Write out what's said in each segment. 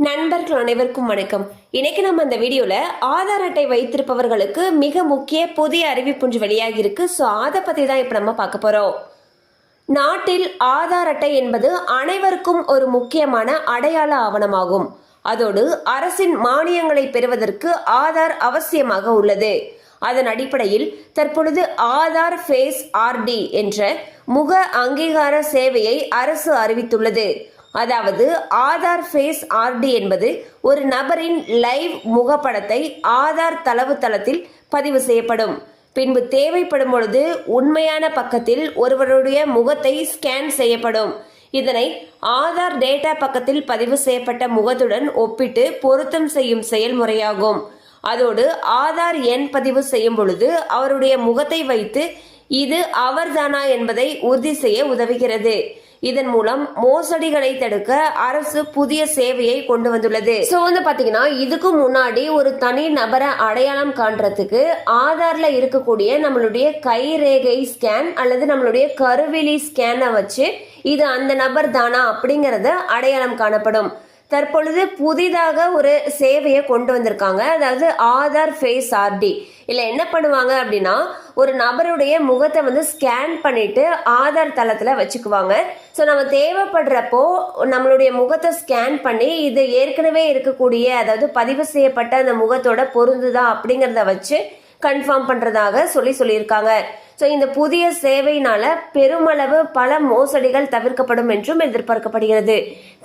நண்பர்கள் அனைவருக்கும் வணக்கம். இன்னைக்கு நம்ம இந்த வீடியோல ஆதார் அட்டை வைத்திருப்பவர்களுக்கு மிக முக்கிய புதிய அறிவிப்பு வெளியாகி இருக்கு. ஸோ அதை பத்தி தான் இப்ப நம்ம பார்க்க போறோம். நாட்டில் ஆதார் அட்டை என்பது அனைவருக்கும் ஒரு முக்கியமான அடையாள ஆவணமாகும். அதோடு அரசின் மானியங்களை பெறுவதற்கு ஆதார் அவசியமாக உள்ளது. அதன் அடிப்படையில் தற்பொழுது ஆதார் ஃபேஸ் ஆர்டி என்ற முக அங்கீகார சேவையை அரசு அறிவித்துள்ளது. அதாவது ஆதார் ஃபேஸ் ஆர்டி என்பது ஒரு நபரின் லைவ் முகப்படத்தை ஆதார் தளத்தில் பதிவு செய்யப்படும். பின்பு தேவைப்படும் பொழுது உண்மையான பக்கத்தில் ஒருவருடைய முகத்தை ஸ்கேன் செய்யப்படும். இதனை ஆதார் டேட்டா பக்கத்தில் பதிவு செய்யப்பட்ட முகத்துடன் ஒப்பிட்டு பொருத்தம் செய்யும் செயல்முறையாகும். அதோடு ஆதார் எண் பதிவு செய்யும் பொழுது அவருடைய முகத்தை வைத்து இது அவர்தானா என்பதை உறுதி செய்ய உதவுகிறது. இதன் மூலம் மோசடிகளை தடுக்க அரசு புதிய சேவையை கொண்டு வந்துள்ளது. ஸோ பாத்தீங்கன்னா இதுக்கு முன்னாடி ஒரு தனி நபரை அடையாளம் காண்றதுக்கு ஆதார்ல இருக்கக்கூடிய நம்மளுடைய கைரேகை ஸ்கேன் அல்லது நம்மளுடைய கருவிழி ஸ்கேனை வச்சு இது அந்த நபர் தானா அப்படிங்கறத அடையாளம் காணப்படும். தற்பொழுது புதிதாக ஒரு சேவையை கொண்டு வந்திருக்காங்க. அதாவது ஆதார் ஃபேஸ் ஆர்டி. இல்லை என்ன பண்ணுவாங்க அப்படின்னா ஒரு நபருடைய முகத்தை ஸ்கேன் பண்ணிட்டு ஆதார் தளத்தில் வச்சுக்குவாங்க. ஸோ நம்ம தேவைப்படுறப்போ நம்மளுடைய முகத்தை ஸ்கேன் பண்ணி இது ஏற்கனவே இருக்கக்கூடிய அதாவது பதிவு செய்யப்பட்ட அந்த முகத்தோட பொருந்துதா அப்படிங்கிறத வச்சு கன்ஃபார்ம் பண்றதாக சொல்லியிருக்காங்க. ஸோ இந்த புதிய சேவையினால பெருமளவு பல மோசடிகள் தவிர்க்கப்படும் என்றும் எதிர்பார்க்கப்படுகிறது.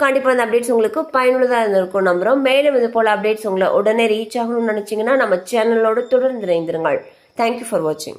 கண்டிப்பா இந்த அப்டேட்ஸ் உங்களுக்கு பயனுள்ளதாக இருந்திருக்கும் நம்புறோம். மேலும் இது போல அப்டேட்ஸ் உங்களை உடனே ரீச் ஆகணும்னு நினைச்சீங்கன்னா நம்ம சேனலோடு தொடர்ந்து இணைந்திருங்கள். தேங்க்யூ ஃபார் வாட்சிங்.